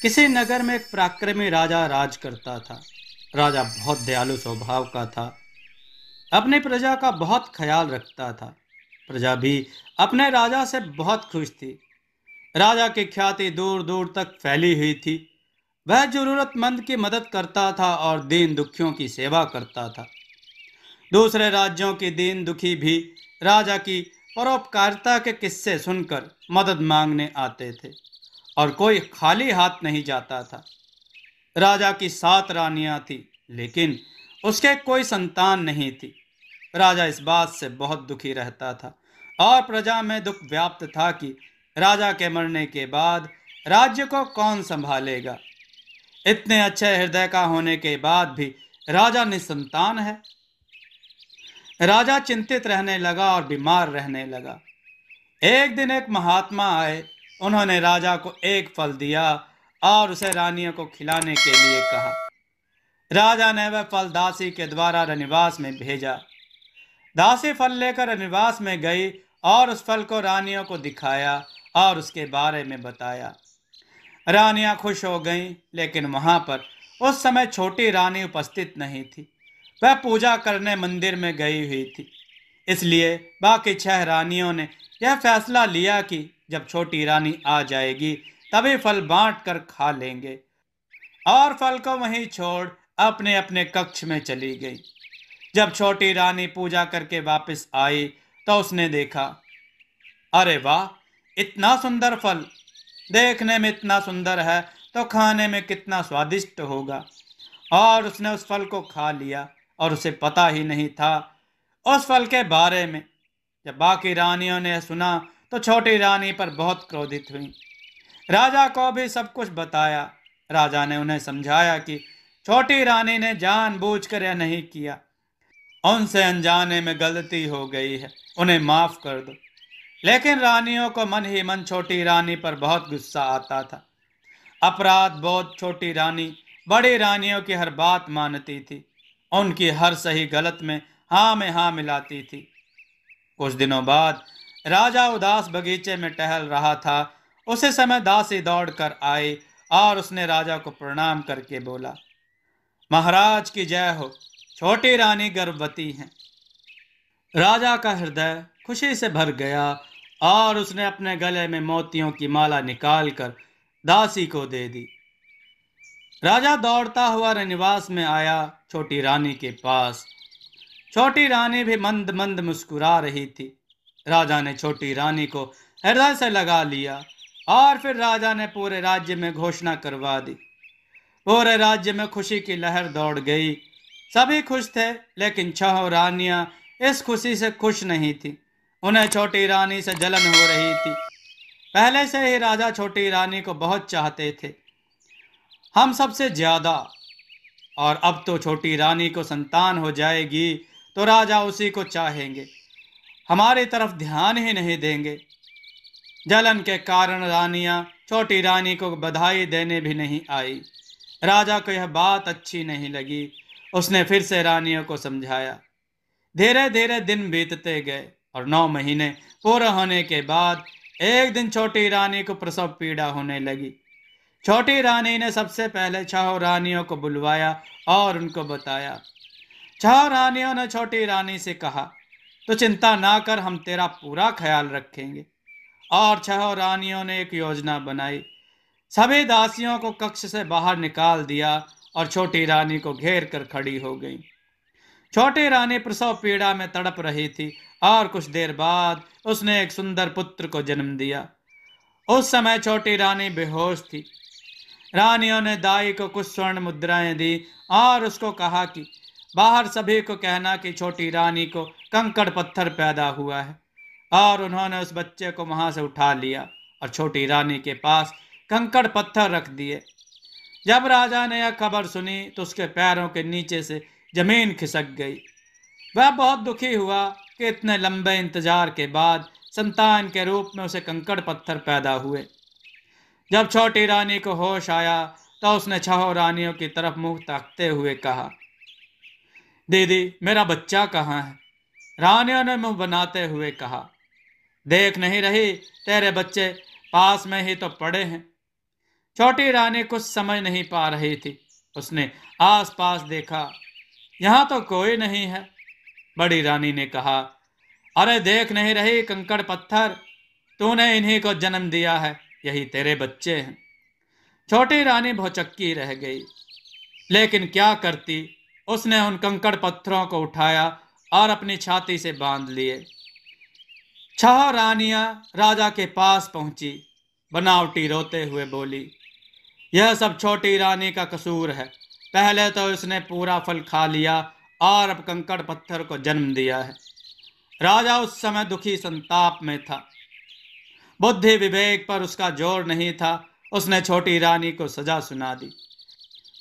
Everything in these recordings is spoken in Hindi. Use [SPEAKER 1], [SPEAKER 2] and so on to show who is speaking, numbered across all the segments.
[SPEAKER 1] किसी नगर में एक पराक्रमी राजा राज करता था। राजा बहुत दयालु स्वभाव का था। अपनी प्रजा का बहुत ख्याल रखता था। प्रजा भी अपने राजा से बहुत खुश थी। राजा की ख्याति दूर दूर तक फैली हुई थी। वह जरूरतमंद की मदद करता था और दीन दुखियों की सेवा करता था। दूसरे राज्यों के दीन दुखी भी राजा की परोपकारिता के किस्से सुनकर मदद मांगने आते थे और कोई खाली हाथ नहीं जाता था। राजा की 7 रानियां थी, लेकिन उसके कोई संतान नहीं थी। राजा इस बात से बहुत दुखी रहता था और प्रजा में दुख व्याप्त था कि राजा के मरने के बाद राज्य को कौन संभालेगा। इतने अच्छे हृदय का होने के बाद भी राजा निसंतान है। राजा चिंतित रहने लगा और बीमार रहने लगा। एक दिन एक महात्मा आए। उन्होंने राजा को एक फल दिया और उसे रानियों को खिलाने के लिए कहा। राजा ने वह फल दासी के द्वारा रनिवास में भेजा। दासी फल लेकर रनिवास में गई और उस फल को रानियों को दिखाया और उसके बारे में बताया। रानियां खुश हो गईं, लेकिन वहां पर उस समय छोटी रानी उपस्थित नहीं थी। वह पूजा करने मंदिर में गई हुई थी। इसलिए बाकी 6 रानियों ने यह फैसला लिया कि जब छोटी रानी आ जाएगी तभी फल बांट कर खा लेंगे, और फल को वहीं छोड़ अपने अपने कक्ष में चली गई। जब छोटी रानी पूजा करके वापस आई तो उसने देखा, अरे वाह, इतना सुंदर फल! देखने में इतना सुंदर है तो खाने में कितना स्वादिष्ट होगा। और उसने उस फल को खा लिया और उसे पता ही नहीं था उस फल के बारे में। जब बाकी रानियों ने सुना तो छोटी रानी पर बहुत क्रोधित हुई। राजा को भी सब कुछ बताया। राजा ने उन्हें समझाया कि छोटी रानी ने जानबूझकर यह नहीं किया, उनसे अनजाने में गलती हो गई है, उन्हें माफ कर दो। लेकिन रानियों को मन ही मन छोटी रानी पर बहुत गुस्सा आता था। अपराध बोध छोटी रानी बड़ी रानियों की हर बात मानती थी, उनकी हर सही गलत में हाँ मिलाती थी। कुछ दिनों बाद राजा उदास बगीचे में टहल रहा था। उसी समय दासी दौड़ कर आई और उसने राजा को प्रणाम करके बोला, महाराज की जय हो, छोटी रानी गर्भवती हैं। राजा का हृदय खुशी से भर गया और उसने अपने गले में मोतियों की माला निकालकर दासी को दे दी। राजा दौड़ता हुआ रनिवास में आया छोटी रानी के पास। छोटी रानी भी मंद मंद मुस्कुरा रही थी। राजा ने छोटी रानी को हृदय से लगा लिया और फिर राजा ने पूरे राज्य में घोषणा करवा दी। पूरे राज्य में खुशी की लहर दौड़ गई। सभी खुश थे, लेकिन 6 रानियां इस खुशी से खुश नहीं थी। उन्हें छोटी रानी से जलन हो रही थी। पहले से ही राजा छोटी रानी को बहुत चाहते थे, हम सबसे ज्यादा। और अब तो छोटी रानी को संतान हो जाएगी तो राजा उसी को चाहेंगे, हमारी तरफ ध्यान ही नहीं देंगे। जलन के कारण रानियां छोटी रानी को बधाई देने भी नहीं आई। राजा को यह बात अच्छी नहीं लगी। उसने फिर से रानियों को समझाया। धीरे धीरे दिन बीतते गए और 9 महीने पूरे होने के बाद एक दिन छोटी रानी को प्रसव पीड़ा होने लगी। छोटी रानी ने सबसे पहले 6 रानियों को बुलवाया और उनको बताया। 6 रानियों ने छोटी रानी से कहा, तो चिंता ना कर, हम तेरा पूरा ख्याल रखेंगे। और 6 रानियों ने एक योजना बनाई। सभी दासियों को कक्ष से बाहर निकाल दिया और छोटी रानी को घेर कर खड़ी हो गई। छोटी रानी प्रसव पीड़ा में तड़प रही थी और कुछ देर बाद उसने एक सुंदर पुत्र को जन्म दिया। उस समय छोटी रानी बेहोश थी। रानियों ने दाई को कुछ स्वर्ण मुद्राएं दी और उसको कहा कि बाहर सभी को कहना कि छोटी रानी को कंकड़ पत्थर पैदा हुआ है। और उन्होंने उस बच्चे को वहां से उठा लिया और छोटी रानी के पास कंकड़ पत्थर रख दिए। जब राजा ने यह खबर सुनी तो उसके पैरों के नीचे से जमीन खिसक गई। वह बहुत दुखी हुआ कि इतने लंबे इंतजार के बाद संतान के रूप में उसे कंकड़ पत्थर पैदा हुए। जब छोटी रानी को होश आया तो उसने 6 रानियों की तरफ मुंह ताकते हुए कहा, दीदी, मेरा बच्चा कहाँ है? रानियों ने मुंह बनाते हुए कहा, देख नहीं रही, तेरे बच्चे पास में ही तो पड़े हैं। छोटी रानी कुछ समझ नहीं पा रही थी। उसने आसपास देखा, यहाँ तो कोई नहीं है। बड़ी रानी ने कहा, अरे देख नहीं रही कंकड़ पत्थर, तूने इन्हीं को जन्म दिया है, यही तेरे बच्चे हैं। छोटी रानी भौचक्की रह गई, लेकिन क्या करती। उसने उन कंकड़ पत्थरों को उठाया और अपनी छाती से बांध लिए। छह रानियां राजा के पास पहुंची। बनावटी रोते हुए बोली, यह सब छोटी रानी का कसूर है। पहले तो इसने पूरा फल खा लिया और अब कंकड़ पत्थर को जन्म दिया है। राजा उस समय दुखी संताप में था। बुद्धि विवेक पर उसका जोर नहीं था। उसने छोटी रानी को सजा सुना दी।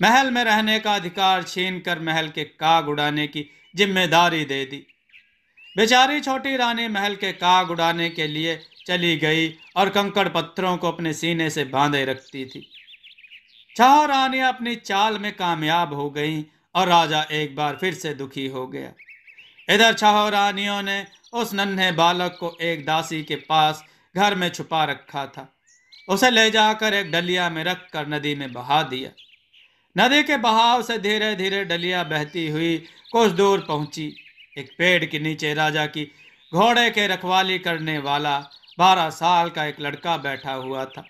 [SPEAKER 1] महल में रहने का अधिकार छीनकर महल के काग उड़ाने की जिम्मेदारी दे दी। बेचारी छोटी रानी महल के काग उड़ाने के लिए चली गई और कंकड़ पत्थरों को अपने सीने से बांधे रखती थी। छह रानियां अपनी चाल में कामयाब हो गईं और राजा एक बार फिर से दुखी हो गया। इधर छह रानियों ने उस नन्हे बालक को एक दासी के पास घर में छुपा रखा था। उसे ले जाकर एक डलिया में रखकर नदी में बहा दिया। नदी के बहाव से धीरे धीरे डलिया बहती हुई कुछ दूर पहुंची। एक पेड़ के नीचे राजा की घोड़े के रखवाली करने वाला 12 साल का एक लड़का बैठा हुआ था।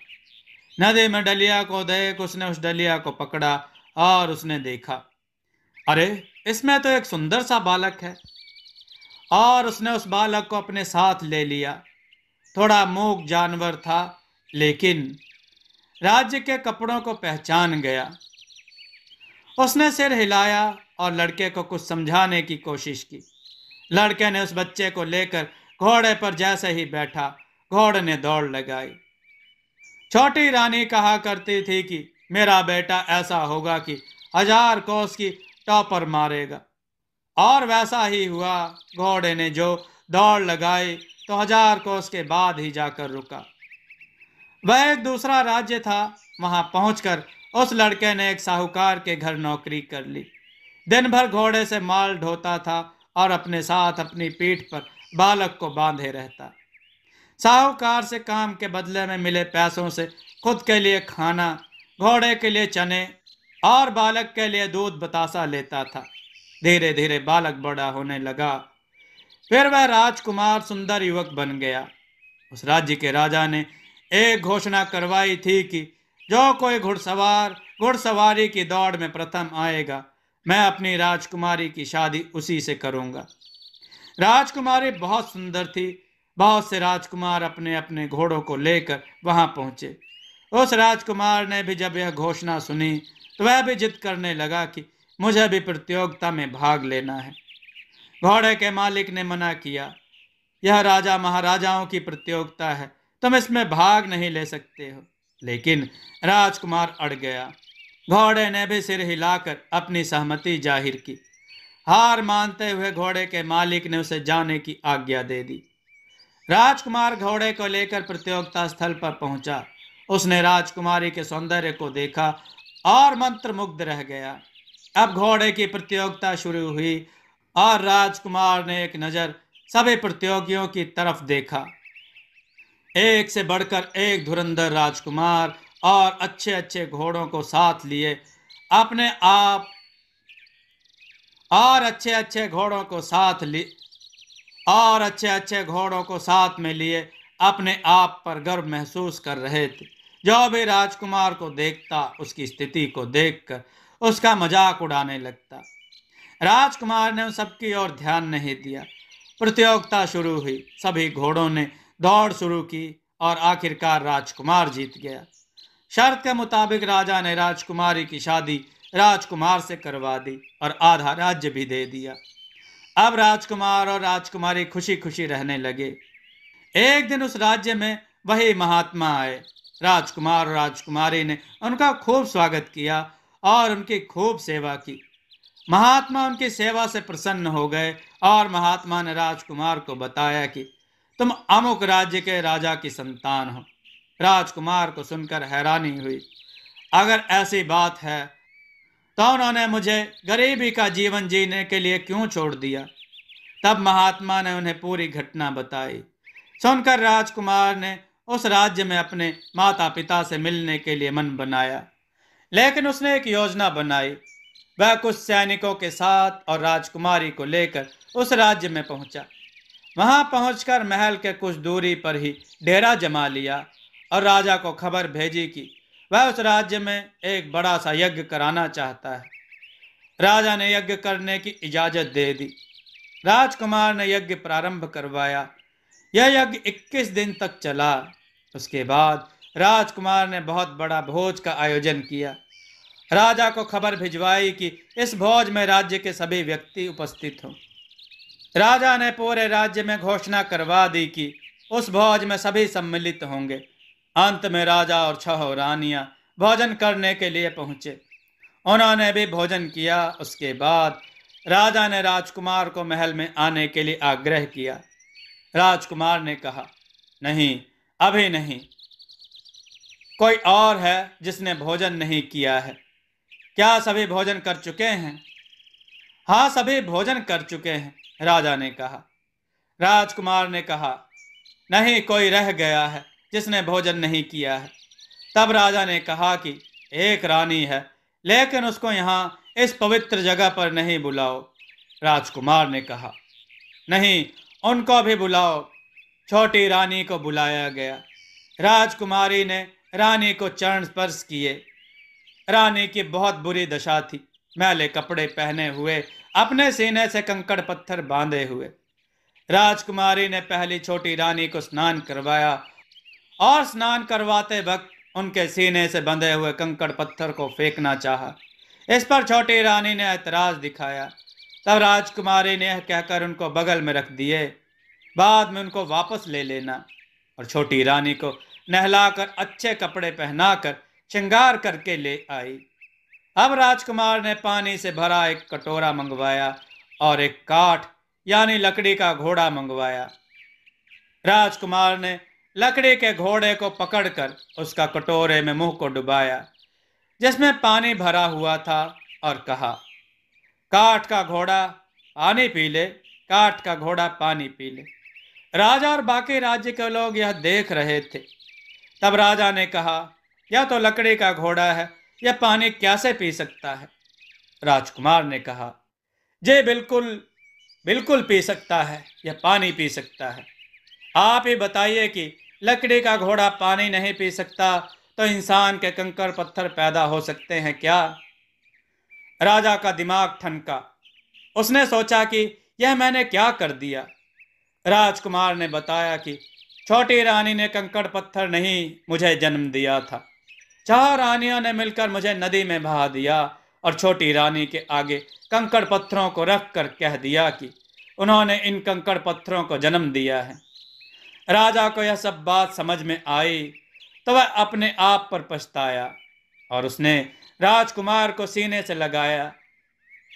[SPEAKER 1] नदी में डलिया को देख उसने उस डलिया को पकड़ा और उसने देखा, अरे इसमें तो एक सुंदर सा बालक है। और उसने उस बालक को अपने साथ ले लिया। थोड़ा मूक जानवर था, लेकिन राज्य के कपड़ों को पहचान गया। उसने सिर हिलाया और लड़के को कुछ समझाने की कोशिश की। लड़के ने उस बच्चे को लेकर घोड़े पर जैसे ही बैठा, घोड़े ने दौड़ लगाई। छोटी रानी कहा करती थी कि मेरा बेटा ऐसा होगा कि 1000 कोस की टॉपर मारेगा। और वैसा ही हुआ। घोड़े ने जो दौड़ लगाई तो 1000 कोस के बाद ही जाकर रुका। वह एक दूसरा राज्य था। वहां पहुंचकर उस लड़के ने एक साहूकार के घर नौकरी कर ली। दिन भर घोड़े से माल ढोता था और अपने साथ अपनी पीठ पर बालक को बांधे रहता। साहूकार से काम के बदले में मिले पैसों से खुद के लिए खाना, घोड़े के लिए चने और बालक के लिए दूध बतासा लेता था। धीरे धीरे बालक बड़ा होने लगा। फिर वह राजकुमार सुंदर युवक बन गया। उस राज्य के राजा ने एक घोषणा करवाई थी कि जो कोई घुड़सवार घुड़सवारी की दौड़ में प्रथम आएगा, मैं अपनी राजकुमारी की शादी उसी से करूंगा। राजकुमारी बहुत सुंदर थी। बहुत से राजकुमार अपने अपने घोड़ों को लेकर वहां पहुंचे। उस राजकुमार ने भी जब यह घोषणा सुनी तो वह भी जिद करने लगा कि मुझे भी प्रतियोगिता में भाग लेना है। घोड़े के मालिक ने मना किया, यह राजा महाराजाओं की प्रतियोगिता है, तुम इसमें भाग नहीं ले सकते हो। लेकिन राजकुमार अड़ गया। घोड़े ने भी सिर हिलाकर अपनी सहमति जाहिर की। हार मानते हुए घोड़े के मालिक ने उसे जाने की आज्ञा दे दी। राजकुमार घोड़े को लेकर प्रतियोगिता स्थल पर पहुंचा। उसने राजकुमारी के सौंदर्य को देखा और मंत्रमुग्ध रह गया। अब घोड़े की प्रतियोगिता शुरू हुई और राजकुमार ने एक नज़र सभी प्रतियोगियों की तरफ देखा। एक से बढ़कर एक धुरंधर राजकुमार और अच्छे अच्छे घोड़ों को साथ लिए अपने आप और अच्छे अच्छे घोड़ों को साथ ली और अच्छे अच्छे घोड़ों को साथ में लिए अपने आप पर गर्व महसूस कर रहे थे। जो भी राजकुमार को देखता उसकी स्थिति को देखकर उसका मजाक उड़ाने लगता। राजकुमार ने उन सबकी ओर ध्यान नहीं दिया। प्रतियोगिता शुरू हुई। सभी घोड़ों ने दौड़ शुरू की और आखिरकार राजकुमार जीत गया। शर्त के मुताबिक राजा ने राजकुमारी की शादी राजकुमार से करवा दी और आधा राज्य भी दे दिया। अब राजकुमार और राजकुमारी खुशी खुशी रहने लगे। एक दिन उस राज्य में वही महात्मा आए। राजकुमार और राजकुमारी ने उनका खूब स्वागत किया और उनकी खूब सेवा की। महात्मा उनकी सेवा से प्रसन्न हो गए और महात्मा ने राजकुमार को बताया कि तुम अमुक राज्य के राजा की संतान हो। राजकुमार को सुनकर हैरानी हुई। अगर ऐसी बात है तो उन्होंने मुझे गरीबी का जीवन जीने के लिए क्यों छोड़ दिया। तब महात्मा ने उन्हें पूरी घटना बताई। सुनकर राजकुमार ने उस राज्य में अपने माता पिता से मिलने के लिए मन बनाया। लेकिन उसने एक योजना बनाई। वह कुछ सैनिकों के साथ और राजकुमारी को लेकर उस राज्य में पहुंचा। वहां पहुंचकर महल के कुछ दूरी पर ही डेरा जमा लिया और राजा को खबर भेजी कि वह उस राज्य में एक बड़ा सा यज्ञ कराना चाहता है। राजा ने यज्ञ करने की इजाजत दे दी। राजकुमार ने यज्ञ प्रारंभ करवाया। यह यज्ञ 21 दिन तक चला। उसके बाद राजकुमार ने बहुत बड़ा भोज का आयोजन किया। राजा को खबर भिजवाई कि इस भोज में राज्य के सभी व्यक्ति उपस्थित हों। राजा ने पूरे राज्य में घोषणा करवा दी कि उस भोज में सभी सम्मिलित होंगे। अंत में राजा और 6 रानियां भोजन करने के लिए पहुंचे। उन्होंने भी भोजन किया। उसके बाद राजा ने राजकुमार को महल में आने के लिए आग्रह किया। राजकुमार ने कहा, नहीं, अभी नहीं। कोई और है जिसने भोजन नहीं किया है। क्या सभी भोजन कर चुके हैं? हाँ, सभी भोजन कर चुके हैं, राजा ने कहा। राजकुमार ने कहा, नहीं, कोई रह गया है जिसने भोजन नहीं किया है। तब राजा ने कहा कि एक रानी है, लेकिन उसको यहाँ इस पवित्र जगह पर नहीं बुलाओ। राजकुमार ने कहा, नहीं, उनको भी बुलाओ। छोटी रानी को बुलाया गया। राजकुमारी ने रानी को चरण स्पर्श किए। रानी की बहुत बुरी दशा थी। मैले कपड़े पहने हुए, अपने सीने से कंकड़ पत्थर बांधे हुए। राजकुमारी ने पहली छोटी रानी को स्नान करवाया और स्नान करवाते वक्त उनके सीने से बंधे हुए कंकड़ पत्थर को फेंकना चाहा। इस पर छोटी रानी ने ऐतराज दिखाया। तब राजकुमारी ने यह कहकर उनको बगल में रख दिए, बाद में उनको वापस ले लेना, और छोटी रानी को नहलाकर अच्छे कपड़े पहनाकर श्रृंगार करके ले आई। अब राजकुमार ने पानी से भरा एक कटोरा मंगवाया और एक काठ यानी लकड़ी का घोड़ा मंगवाया। राजकुमार ने लकड़ी के घोड़े को पकड़कर उसका कटोरे में मुंह को डुबाया जिसमें पानी भरा हुआ था और कहा, काठ का घोड़ा पानी पी ले, काठ का घोड़ा पानी पी ले। राजा और बाकी राज्य के लोग यह देख रहे थे। तब राजा ने कहा, यह तो लकड़ी का घोड़ा है, यह पानी कैसे पी सकता है? राजकुमार ने कहा, जी बिल्कुल बिल्कुल पी सकता है, यह पानी पी सकता है। आप ही बताइए कि लकड़ी का घोड़ा पानी नहीं पी सकता तो इंसान के कंकड़ पत्थर पैदा हो सकते हैं क्या? राजा का दिमाग ठनका। उसने सोचा कि यह मैंने क्या कर दिया। राजकुमार ने बताया कि छोटी रानी ने कंकड़ पत्थर नहीं, मुझे जन्म दिया था। 4 रानियों ने मिलकर मुझे नदी में बहा दिया और छोटी रानी के आगे कंकड़ पत्थरों को रख कर कह दिया कि उन्होंने इन कंकड़ पत्थरों को जन्म दिया है। राजा को यह सब बात समझ में आई तो वह अपने आप पर पछताया और उसने राजकुमार को सीने से लगाया।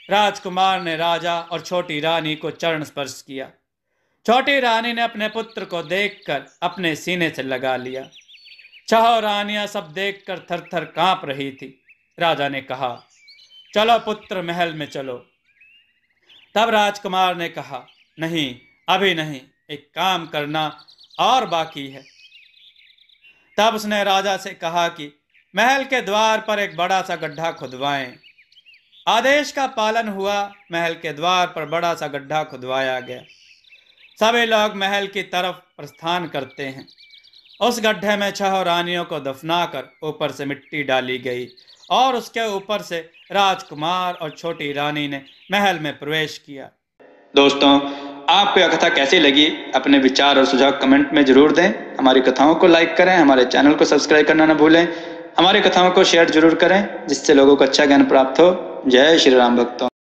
[SPEAKER 1] राजकुमार ने राजा और छोटी रानी को चरण स्पर्श किया। छोटी रानी ने अपने पुत्र को देखकर अपने सीने से लगा लिया। 6 रानियां सब देखकर थर-थर कांप रही थी। राजा ने कहा, चलो पुत्र, महल में चलो। तब राजकुमार ने कहा, नहीं, अभी नहीं, एक काम करना और बाकी है। तब उसने राजा से कहा कि महल के द्वार पर एक बड़ा सा गड्ढा खुदवाएं। आदेश का पालन हुआ। महल के द्वार पर बड़ा सा गड्ढा खुदवाया गया। सभी लोग महल की तरफ प्रस्थान करते हैं। उस गड्ढे में 6 रानियों को दफनाकर ऊपर से मिट्टी डाली गई और उसके ऊपर से राजकुमार और छोटी रानी ने महल में प्रवेश किया। दोस्तों, आपको यह कथा कैसी लगी? अपने विचार और सुझाव कमेंट में जरूर दें। हमारी कथाओं को लाइक करें, हमारे चैनल को सब्सक्राइब करना न भूलें। हमारी कथाओं को शेयर जरूर करें जिससे लोगों को अच्छा ज्ञान प्राप्त हो। जय श्री राम भक्तों।